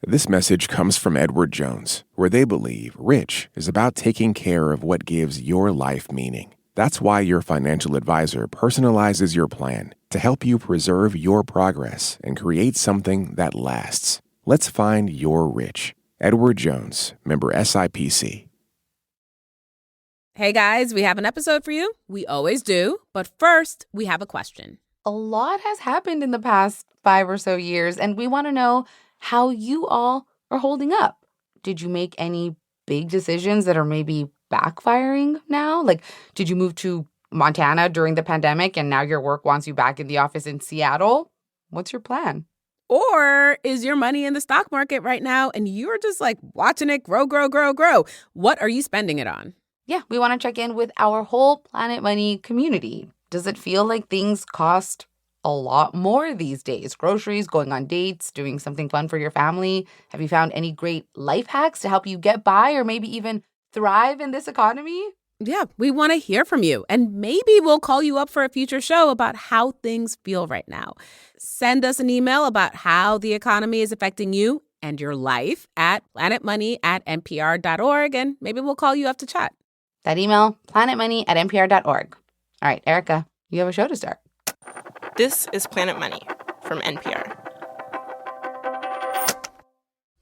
This message comes from Edward Jones, where they believe rich is about taking care of what gives your life meaning. That's why your financial advisor personalizes your plan to help you preserve your progress and create something that lasts. Let's find your rich. Edward Jones, member SIPC. Hey guys, we have an episode for you. We always do. But first, we have a question. A lot has happened in the past 5 or so years, and we want to know how you all are holding up. Did you make any big decisions that are maybe backfiring now? Like, did you move to Montana during the pandemic and now your work wants you back in the office in Seattle? What's your plan? Or is your money in the stock market right now and you're just like watching it grow, grow, grow, grow? What are you spending it on? Yeah, we want to check in with our whole Planet Money community. Does it feel like things cost a lot more these days? Groceries, going on dates, doing something fun for your family? Have you found any great life hacks to help you get by or maybe even thrive in this economy? Yeah, we want to hear from you. And maybe we'll call you up for a future show about how things feel right now. Send us an email about how the economy is affecting you and your life at planetmoney@npr.org, and maybe we'll call you up to chat. That email, planetmoney@npr.org. All right, Erica, you have a show to start. This is Planet Money from NPR.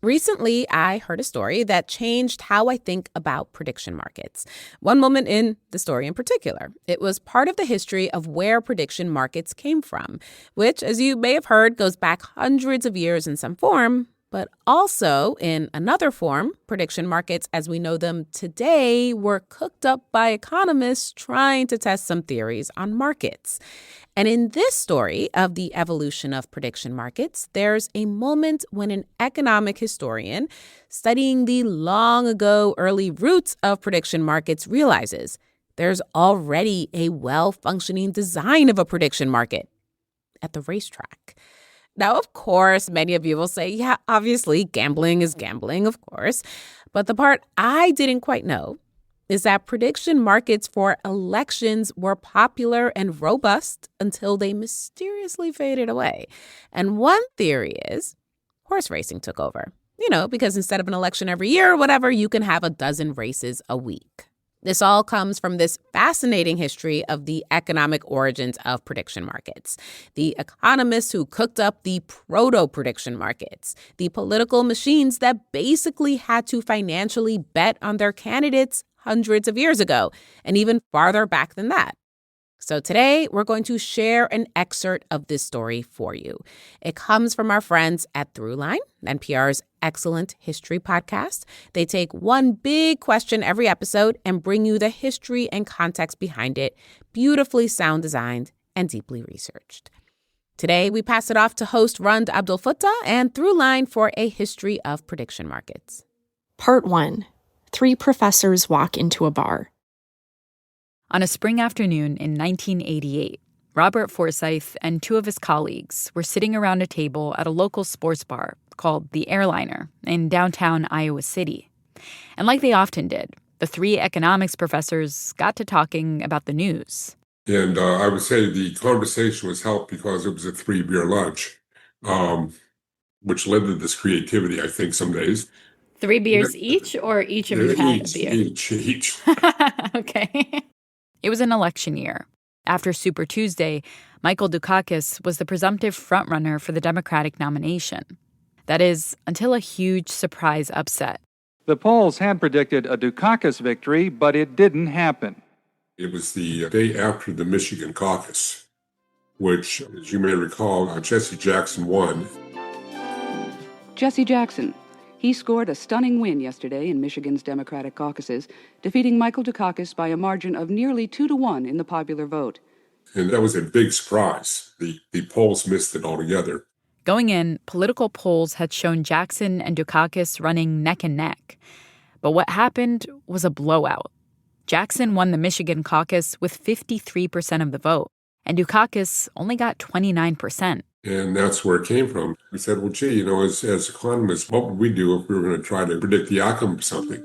Recently, I heard a story that changed how I think about prediction markets. One moment in the story in particular. It was part of the history of where prediction markets came from, which, as you may have heard, goes back hundreds of years in some form. But also, in another form, prediction markets as we know them today were cooked up by economists trying to test some theories on markets. And in this story of the evolution of prediction markets, there's a moment when an economic historian studying the long ago early roots of prediction markets realizes there's already a well-functioning design of a prediction market at the racetrack. Now, of course, many of you will say, yeah, obviously, gambling is gambling, of course. But the part I didn't quite know is that prediction markets for elections were popular and robust until they mysteriously faded away. And one theory is horse racing took over. You know, because instead of an election every year or whatever, you can have a dozen races a week. This all comes from this fascinating history of the economic origins of prediction markets. The economists who cooked up the proto-prediction markets, the political machines that basically had to financially bet on their candidates hundreds of years ago, and even farther back than that. So today, we're going to share an excerpt of this story for you. It comes from our friends at Throughline, NPR's excellent history podcast. They take one big question every episode and bring you the history and context behind it, beautifully sound designed and deeply researched. Today, we pass it off to host Rund Abdelfatah and Throughline for a history of prediction markets. Part 1. 3 professors walk into a bar. On a spring afternoon in 1988, Robert Forsyth and 2 of his colleagues were sitting around a table at a local sports bar called The Airliner in downtown Iowa City. And like they often did, the 3 economics professors got to talking about the news. And I would say the conversation was helped because it was a 3-beer lunch, which led to this creativity, I think, some days. 3 beers each, or each of you had a beer? Each. Okay. It was an election year. After Super Tuesday, Michael Dukakis was the presumptive frontrunner for the Democratic nomination. That is, until a huge surprise upset. The polls had predicted a Dukakis victory, but it didn't happen. It was the day after the Michigan caucus, which, as you may recall, Jesse Jackson won. Jesse Jackson. He scored a stunning win yesterday in Michigan's Democratic caucuses, defeating Michael Dukakis by a margin of nearly 2-1 in the popular vote. And that was a big surprise. The polls missed it altogether. Going in, political polls had shown Jackson and Dukakis running neck and neck. But what happened was a blowout. Jackson won the Michigan caucus with 53% of the vote, and Dukakis only got 29%. And that's where it came from. We said, well, gee, as economists, what would we do if we were going to try to predict the outcome of something?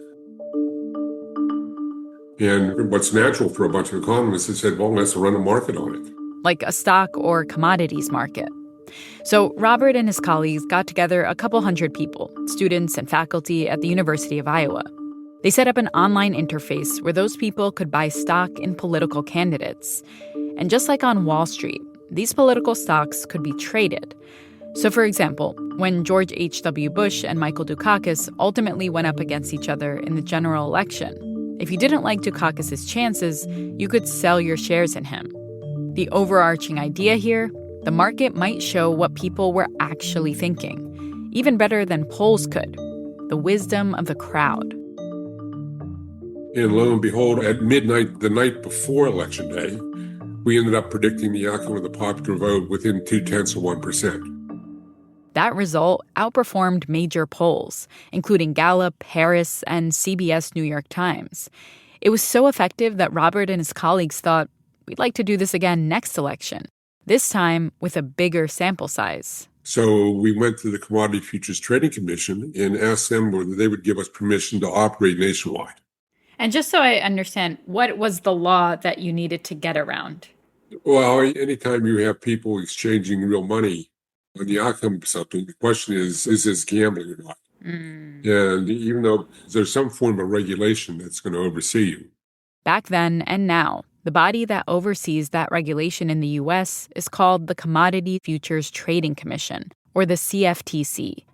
And what's natural for a bunch of economists is said, well, let's run a market on it. Like a stock or commodities market. So Robert and his colleagues got together a couple hundred people, students and faculty at the University of Iowa. They set up an online interface where those people could buy stock in political candidates. And just like on Wall Street, these political stocks could be traded. So, for example, when George H.W. Bush and Michael Dukakis ultimately went up against each other in the general election, if you didn't like Dukakis' chances, you could sell your shares in him. The overarching idea here, the market might show what people were actually thinking, even better than polls could, the wisdom of the crowd. And lo and behold, at midnight the night before Election Day, we ended up predicting the outcome of the popular vote within 0.2%. That result outperformed major polls, including Gallup, Harris, and CBS New York Times. It was so effective that Robert and his colleagues thought, we'd like to do this again next election, this time with a bigger sample size. So we went to the Commodity Futures Trading Commission and asked them whether they would give us permission to operate nationwide. And just so I understand, what was the law that you needed to get around? Well, anytime you have people exchanging real money on the outcome of something, the question is this gambling or not? And even though there's some form of regulation that's going to oversee you. Back then and now, the body that oversees that regulation in the U.S. is called the Commodity Futures Trading Commission, or the CFTC.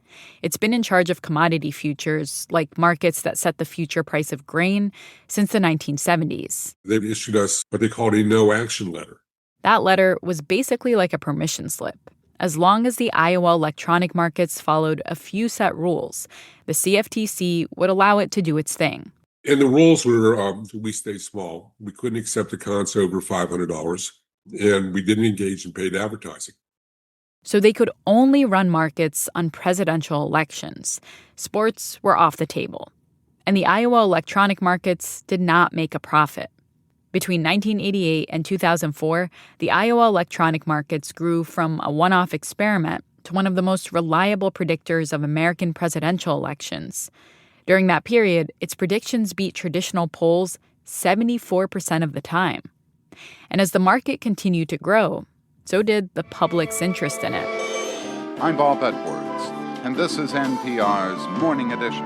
It's been in charge of commodity futures, like markets that set the future price of grain, since the 1970s. They've issued us what they called a no-action letter. That letter was basically like a permission slip. As long as the Iowa electronic markets followed a few set rules, the CFTC would allow it to do its thing. And the rules were we stay small. We couldn't accept accounts over $500, and we didn't engage in paid advertising. So they could only run markets on presidential elections. Sports were off the table. And the Iowa electronic markets did not make a profit. Between 1988 and 2004, the Iowa electronic markets grew from a one-off experiment to one of the most reliable predictors of American presidential elections. During that period, its predictions beat traditional polls 74% of the time. And as the market continued to grow, so did the public's interest in it. I'm Bob Edwards, and this is NPR's Morning Edition.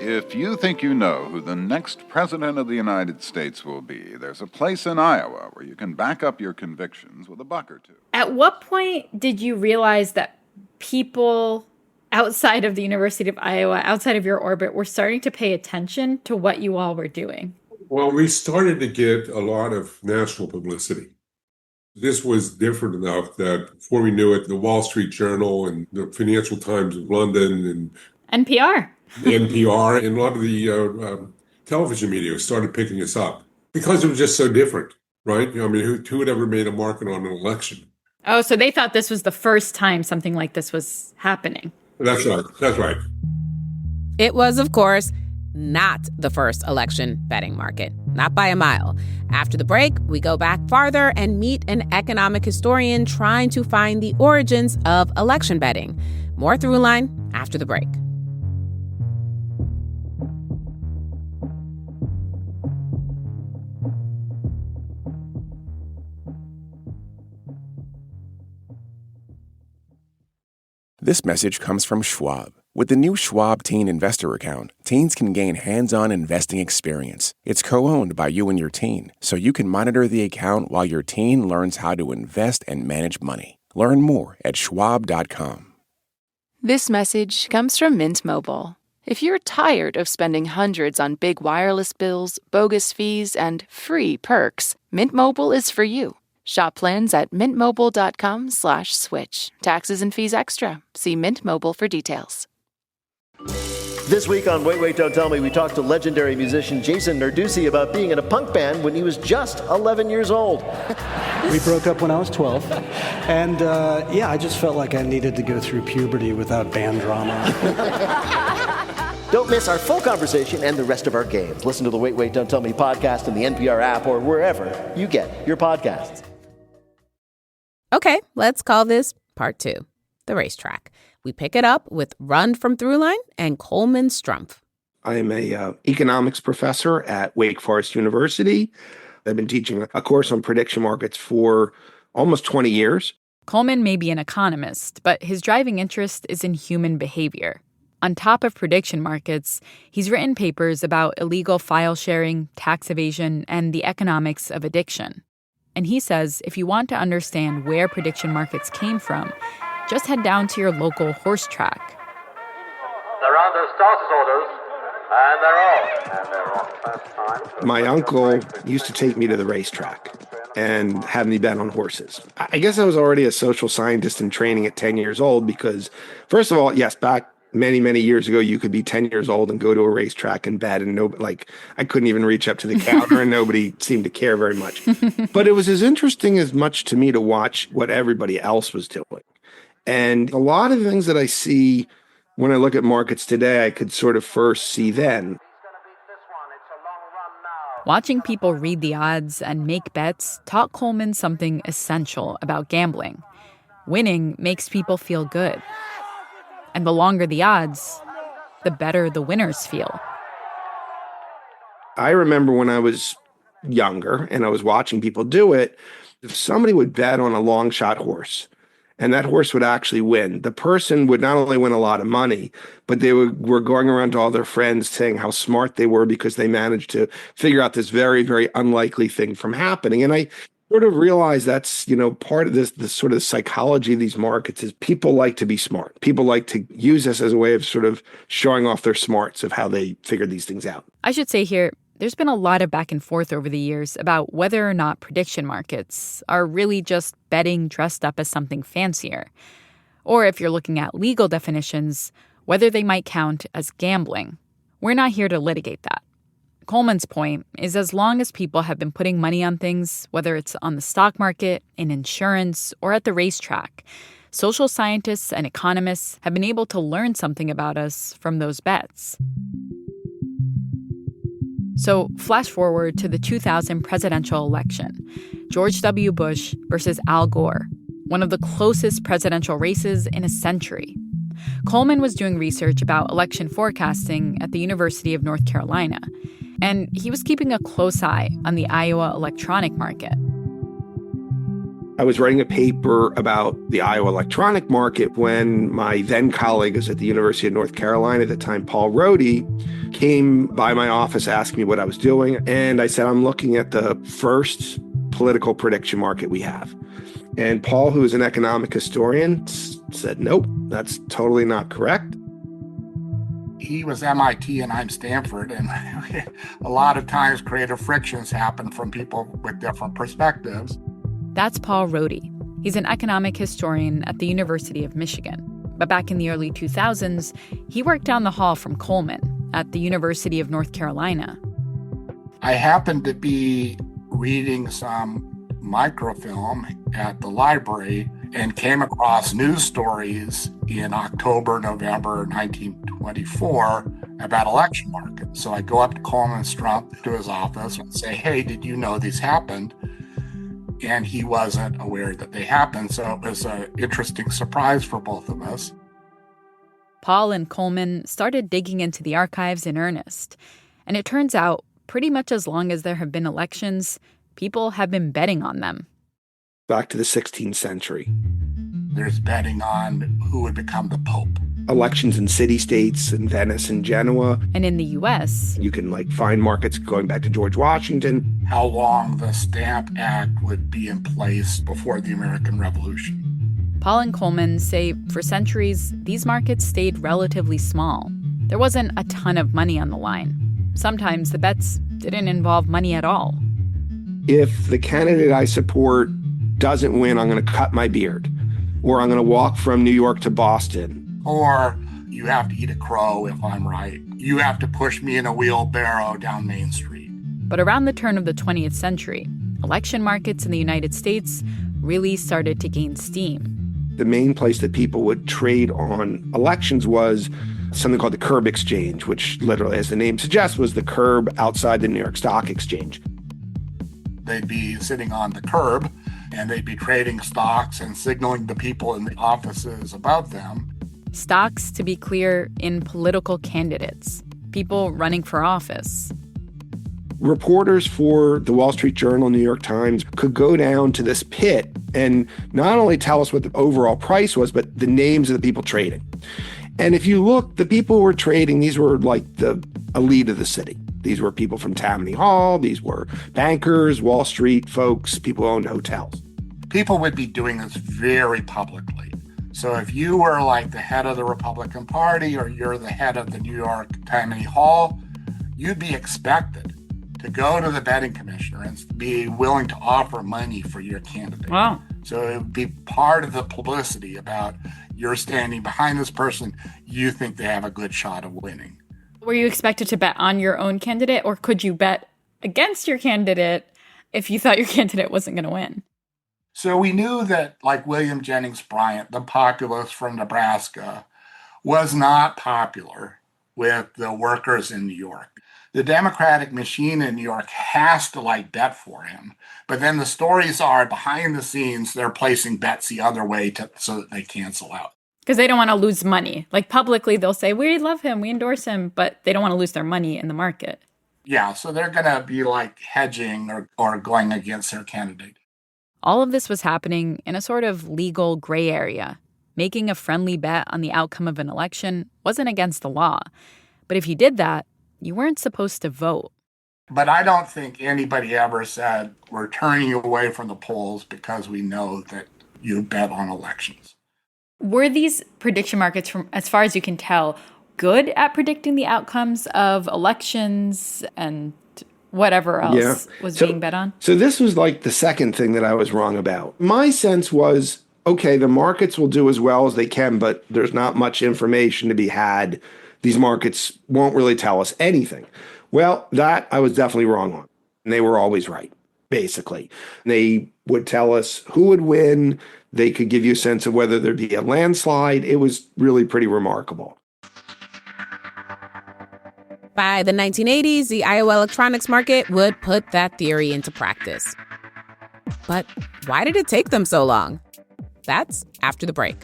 If you think you know who the next president of the United States will be, there's a place in Iowa where you can back up your convictions with $1 or $2. At what point did you realize that people outside of the University of Iowa, outside of your orbit, were starting to pay attention to what you all were doing? Well, we started to get a lot of national publicity. This was different enough that before we knew it, the Wall Street Journal and the Financial Times of London and NPR and a lot of the television media started picking us up because it was just so different, right? I mean, who had ever made a market on an election? Oh, so they thought this was the first time something like this was happening. That's right. That's right. It was, of course, not the first election betting market, not by a mile. After the break, we go back farther and meet an economic historian trying to find the origins of election betting. More Throughline after the break. This message comes from Schwab. With the new Schwab Teen Investor Account, teens can gain hands-on investing experience. It's co-owned by you and your teen, so you can monitor the account while your teen learns how to invest and manage money. Learn more at schwab.com. This message comes from Mint Mobile. If you're tired of spending hundreds on big wireless bills, bogus fees, and free perks, Mint Mobile is for you. Shop plans at mintmobile.com/switch. Taxes and fees extra. See Mint Mobile for details. This week on Wait, Wait, Don't Tell Me, we talked to legendary musician Jason Narducy about being in a punk band when he was just 11 years old. We broke up when I was 12. And I just felt like I needed to go through puberty without band drama. Don't miss our full conversation and the rest of our games. Listen to the Wait, Wait, Don't Tell Me podcast in the NPR app or wherever you get your podcasts. Okay, let's call this part 2, the racetrack. We pick it up with Rund from Throughline and Coleman Strumpf. I am a economics professor at Wake Forest University. I've been teaching a course on prediction markets for almost 20 years. Coleman may be an economist, but his driving interest is in human behavior. On top of prediction markets, he's written papers about illegal file sharing, tax evasion, and the economics of addiction. And he says if you want to understand where prediction markets came from, just head down to your local horse track. They're under status orders, and they're on first time. My uncle used to take me to the racetrack and have me bet on horses. I guess I was already a social scientist in training at 10 years old because, first of all, yes, back many, many years ago, you could be 10 years old and go to a racetrack and bet, and I couldn't even reach up to the counter and nobody seemed to care very much. But it was as interesting as much to me to watch what everybody else was doing. And a lot of the things that I see when I look at markets today, I could sort of first see then. Watching people read the odds and make bets taught Coleman something essential about gambling. Winning makes people feel good. And the longer the odds, the better the winners feel. I remember when I was younger and I was watching people do it, if somebody would bet on a long shot horse, and that horse would actually win, the person would not only win a lot of money, but they were going around to all their friends saying how smart they were because they managed to figure out this very, very unlikely thing from happening. And I sort of realized that's, part of this sort of psychology of these markets is people like to be smart. People like to use this as a way of sort of showing off their smarts of how they figured these things out. I should say here, there's been a lot of back and forth over the years about whether or not prediction markets are really just betting dressed up as something fancier. Or if you're looking at legal definitions, whether they might count as gambling. We're not here to litigate that. Coleman's point is as long as people have been putting money on things, whether it's on the stock market, in insurance, or at the racetrack, social scientists and economists have been able to learn something about us from those bets. So flash forward to the 2000 presidential election. George W. Bush versus Al Gore, one of the closest presidential races in a century. Coleman was doing research about election forecasting at the University of North Carolina, and he was keeping a close eye on the Iowa electronic market. I was writing a paper about the Iowa electronic market when my then colleague was at the University of North Carolina at the time, Paul Rohde, came by my office asking me what I was doing. And I said, I'm looking at the first political prediction market we have. And Paul, who is an economic historian, said, nope, that's totally not correct. He was MIT and I'm Stanford, and a lot of times creative frictions happen from people with different perspectives. That's Paul Rohde. He's an economic historian at the University of Michigan. But back in the early 2000s, he worked down the hall from Coleman at the University of North Carolina. I happened to be reading some microfilm at the library and came across news stories in October, November 1924 about election markets. So I go up to Coleman Strump to his office and say, hey, did you know these happened? And he wasn't aware that they happened. So it was an interesting surprise for both of us. Paul and Coleman started digging into the archives in earnest. And it turns out, pretty much as long as there have been elections, people have been betting on them. Back to the 16th century. There's betting on who would become the Pope. Elections in city-states, in Venice and Genoa. And in the U.S., you can find markets going back to George Washington. How long the Stamp Act would be in place before the American Revolution. Paul and Coleman say for centuries, these markets stayed relatively small. There wasn't a ton of money on the line. Sometimes the bets didn't involve money at all. If the candidate I support doesn't win, I'm going to cut my beard. Or I'm going to walk from New York to Boston. Or you have to eat a crow if I'm right. You have to push me in a wheelbarrow down Main Street. But around the turn of the 20th century, election markets in the United States really started to gain steam. The main place that people would trade on elections was something called the curb exchange, which literally, as the name suggests, was the curb outside the New York Stock Exchange. They'd be sitting on the curb, and they'd be trading stocks and signaling to people in the offices above them. Stocks, to be clear, in political candidates, people running for office. reporters for the Wall Street Journal, New York Times could go down to this pit and not only tell us what the overall price was, but the names of the people trading. And if you look, the people who were trading, these were like the elite of the city. These were people from Tammany Hall. These were bankers, Wall Street folks, people who owned hotels. People would be doing this very publicly. So if you were like the head of the Republican Party or you're the head of the New York Tammany Hall, you'd be expected to go to the betting commissioner and be willing to offer money for your candidate. Wow. So it would be part of the publicity about you're standing behind this person, you think they have a good shot of winning. Were you expected to bet on your own candidate, or could you bet against your candidate if you thought your candidate wasn't going to win? So we knew that, like William Jennings Bryan, the populist from Nebraska, was not popular with the workers in New York. The Democratic machine in New York has to bet for him. But then the stories are behind the scenes, they're placing bets the other way so that they cancel out. Because they don't want to lose money. Like publicly, they'll say, we love him, we endorse him, but they don't want to lose their money in the market. Yeah, so they're going to be hedging or going against their candidate. All of this was happening in a sort of legal gray area. Making a friendly bet on the outcome of an election wasn't against the law. But if you did that, you weren't supposed to vote. But I don't think anybody ever said, we're turning you away from the polls because we know that you bet on elections. Were these prediction markets, from as far as you can tell, good at predicting the outcomes of elections and whatever else was being bet on? So this was the second thing that I was wrong about. My sense was, okay, the markets will do as well as they can, but there's not much information to be had. These markets won't really tell us anything. Well, that I was definitely wrong on. And they were always right, basically. They would tell us who would win. They could give you a sense of whether there'd be a landslide. It was really pretty remarkable. By the 1980s, the Iowa electronics market would put that theory into practice. But why did it take them so long? That's after the break.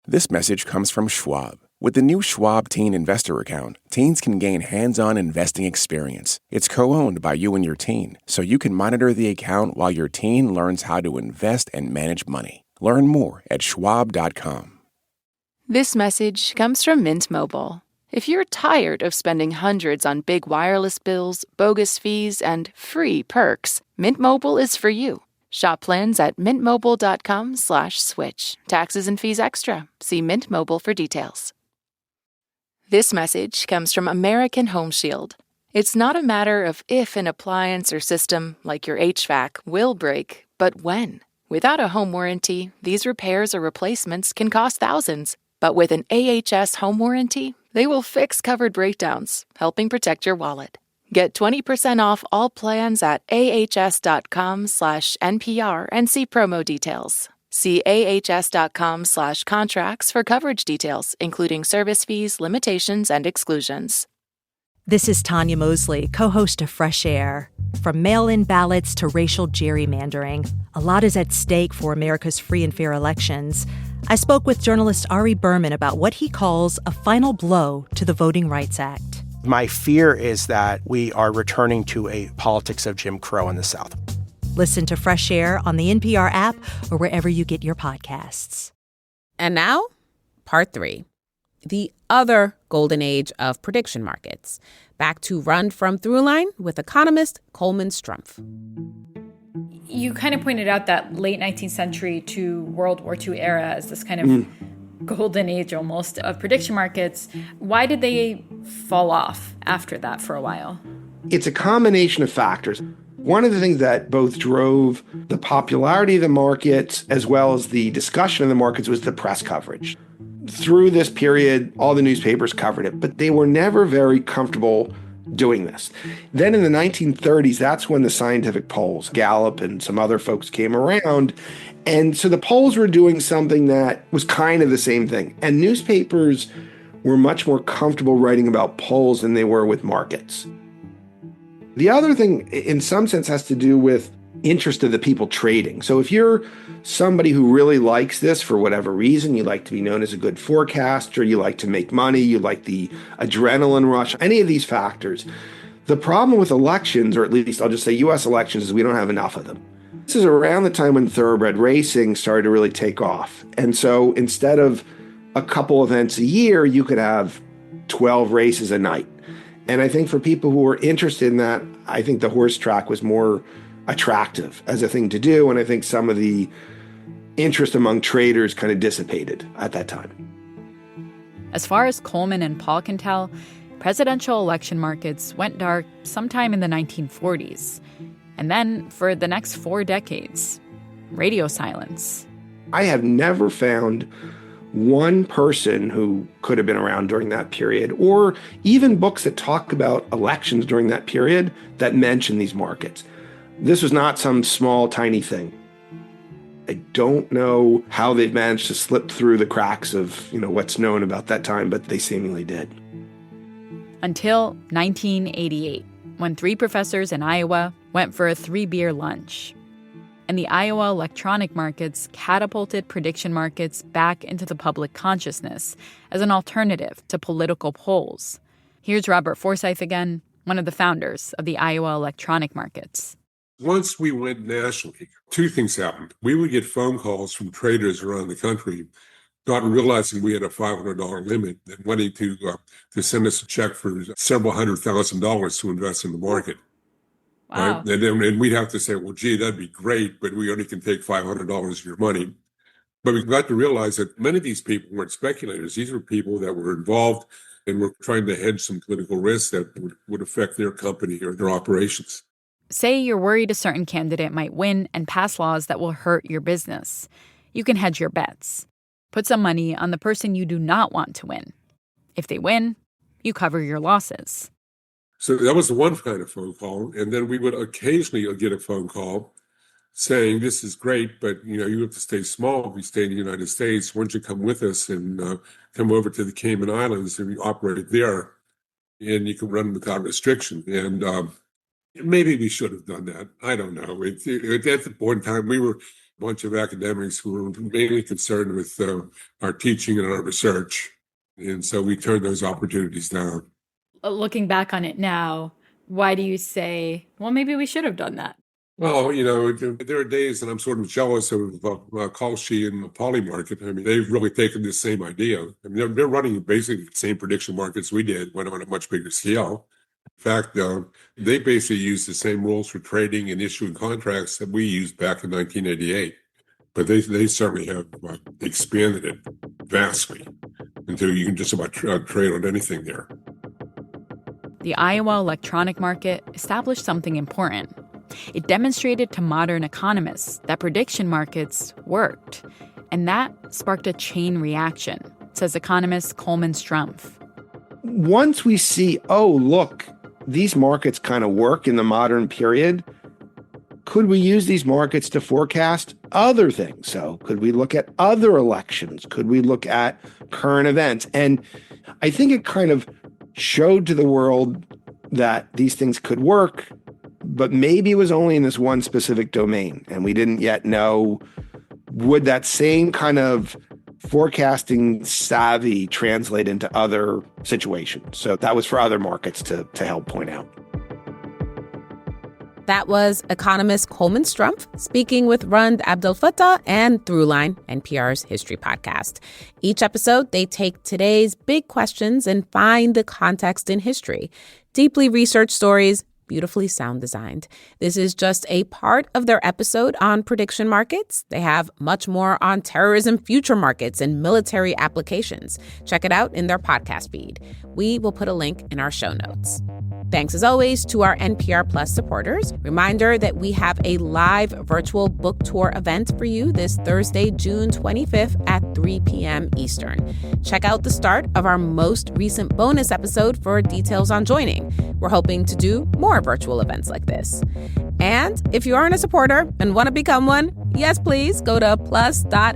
This message comes from Schwab. With the new Schwab Teen Investor Account, teens can gain hands-on investing experience. It's co-owned by you and your teen, so you can monitor the account while your teen learns how to invest and manage money. Learn more at schwab.com. This message comes from Mint Mobile. If you're tired of spending hundreds on big wireless bills, bogus fees, and free perks, Mint Mobile is for you. Shop plans at mintmobile.com/switch. Taxes and fees extra. See Mint Mobile for details. This message comes from American Home Shield. It's not a matter of if an appliance or system, like your HVAC, will break, but when. Without a home warranty, these repairs or replacements can cost thousands. But with an AHS home warranty, they will fix covered breakdowns, helping protect your wallet. Get 20% off all plans at ahs.com/NPR and see promo details. See ahs.com/contracts for coverage details, including service fees, limitations, and exclusions. This is Tanya Mosley, co-host of Fresh Air. From mail-in ballots to racial gerrymandering, a lot is at stake for America's free and fair elections. I spoke with journalist Ari Berman about what he calls a final blow to the Voting Rights Act. My fear is that we are returning to a politics of Jim Crow in the South. Listen to Fresh Air on the NPR app or wherever you get your podcasts. And now, part 3. The other golden age of prediction markets. Back to Rund from Throughline with economist Coleman Strumpf. You kind of pointed out that late 19th century to World War II era as this kind of golden age almost of prediction markets. Why did they fall off after that for a while? It's a combination of factors. One of the things that both drove the popularity of the markets as well as the discussion of the markets was the press coverage. Through this period, all the newspapers covered it, but they were never very comfortable doing this. Then in the 1930s, that's when the scientific polls, Gallup and some other folks came around. And so the polls were doing something that was kind of the same thing. And newspapers were much more comfortable writing about polls than they were with markets. The other thing, in some sense, has to do with interest of the people trading. So if you're somebody who really likes this for whatever reason, you like to be known as a good forecaster, you like to make money, you like the adrenaline rush, any of these factors. The problem with elections, or at least I'll just say US elections, is we don't have enough of them. This is around the time when thoroughbred racing started to really take off. And so instead of a couple events a year, you could have 12 races a night. And I think for people who were interested in that, I think the horse track was more attractive as a thing to do. And I think some of the interest among traders kind of dissipated at that time. As far as Coleman and Paul can tell, presidential election markets went dark sometime in the 1940s. And then for the next 4 decades, radio silence. I have never found one person who could have been around during that period, or even books that talk about elections during that period that mention these markets. This was not some small, tiny thing. I don't know how they've managed to slip through the cracks of, what's known about that time, but they seemingly did. Until 1988, when 3 professors in Iowa went for a 3-beer lunch. And the Iowa electronic markets catapulted prediction markets back into the public consciousness as an alternative to political polls. Here's Robert Forsyth again, one of the founders of the Iowa electronic markets. Once we went nationally, 2 things happened. We would get phone calls from traders around the country, not realizing we had a $500 limit and wanting to send us a check for several $100,000 to invest in the market. Wow. Right? And we'd have to say, well, gee, that'd be great, but we only can take $500 of your money. But we got to realize that many of these people weren't speculators. These were people that were involved and were trying to hedge some political risks that would affect their company or their operations. Say you're worried a certain candidate might win and pass laws that will hurt your business. You can hedge your bets. Put some money on the person you do not want to win. If they win, you cover your losses. So that was the one kind of phone call. And then we would occasionally get a phone call saying, this is great, but you have to stay small if you stay in the United States. Why don't you come with us and come over to the Cayman Islands and we operate there and you can run without restriction. And maybe we should have done that. I don't know. At the point in time, we were a bunch of academics who were mainly concerned with our teaching and our research. And so we turned those opportunities down. Looking back on it now, why do you say, well, maybe we should have done that? Well, there are days that I'm sort of jealous of Kalshi and Polymarket. I mean, they've really taken this same idea. I mean, they're running basically the same prediction markets we did, but on a much bigger scale. In fact, they basically use the same rules for trading and issuing contracts that we used back in 1988. But they certainly have expanded it vastly until you can just about trade on anything there. The Iowa electronic market established something important. It demonstrated to modern economists that prediction markets worked. And that sparked a chain reaction, says economist Coleman Strumpf. Once we see, oh, look, these markets kind of work in the modern period, could we use these markets to forecast other things? So could we look at other elections? Could we look at current events? And I think it kind of showed to the world that these things could work, but maybe it was only in this one specific domain. And we didn't yet know, would that same kind of forecasting savvy translate into other situations? So that was for other markets to help point out. That was economist Coleman Strumpf speaking with Rund Abdelfatah and Throughline, NPR's history podcast. Each episode, they take today's big questions and find the context in history. Deeply researched stories, beautifully sound designed. This is just a part of their episode on prediction markets. They have much more on terrorism, future markets, and military applications. Check it out in their podcast feed. We will put a link in our show notes. Thanks, as always, to our NPR Plus supporters. Reminder that we have a live virtual book tour event for you this Thursday, June 25th at 3 p.m. Eastern. Check out the start of our most recent bonus episode for details on joining. We're hoping to do more virtual events like this. And if you aren't a supporter and want to become one, yes, please go to plus.npr.org.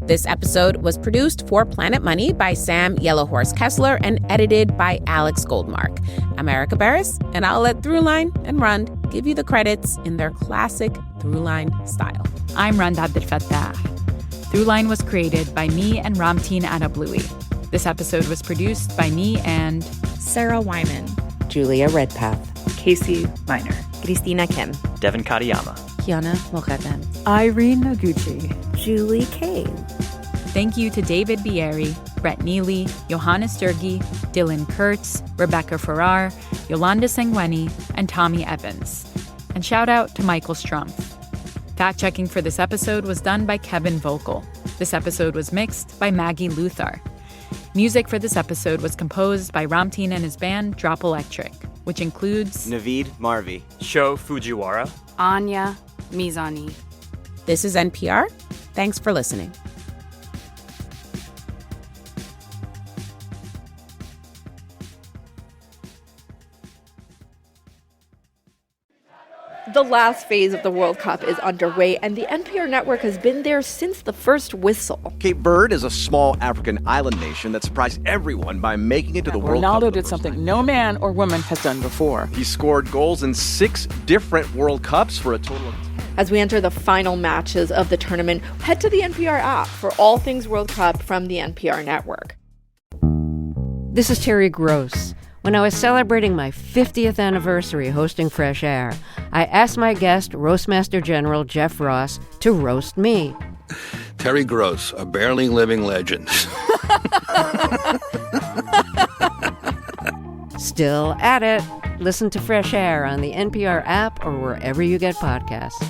This episode was produced for Planet Money by Sam Yellowhorse Kesler and edited by Alex Goldmark. I'm Erica Barris, and I'll let Throughline and Rund give you the credits in their classic Throughline style. I'm Rund Abdelfatah. Throughline was created by me and Ramteen Adabluwi. This episode was produced by me and Sarah Wyman, Julia Redpath, Casey Minor, Cristina Kim, Devin Katayama, Kyana Moghadam, Irene Noguchi, Julie Kane. Thank you to David Bieri, Brett Neely, Johannes Sturgi, Dylan Kurtz, Rebecca Farrar, Yolanda Sangweni, and Tommy Evans. And shout out to Michael Strumpf. Fact-checking for this episode was done by Kevin Vogel. This episode was mixed by Maggie Luthar. Music for this episode was composed by Ramteen and his band Drop Electric, which includes Naveed Marvi, Sho Fujiwara, Anya Mizani. This is NPR. Thanks for listening. The last phase of the World Cup is underway, and the NPR network has been there since the first whistle. Cape Verde is a small African island nation that surprised everyone by making it to the World Cup. Ronaldo did something no man or woman has done before. He scored goals in 6 different World Cups for a total of 10. As we enter the final matches of the tournament, head to the NPR app for all things World Cup from the NPR network. This is Terry Gross. When I was celebrating my 50th anniversary hosting Fresh Air, I asked my guest, Roastmaster General Jeff Ross, to roast me. Terry Gross, a barely living legend. Still at it. Listen to Fresh Air on the NPR app or wherever you get podcasts.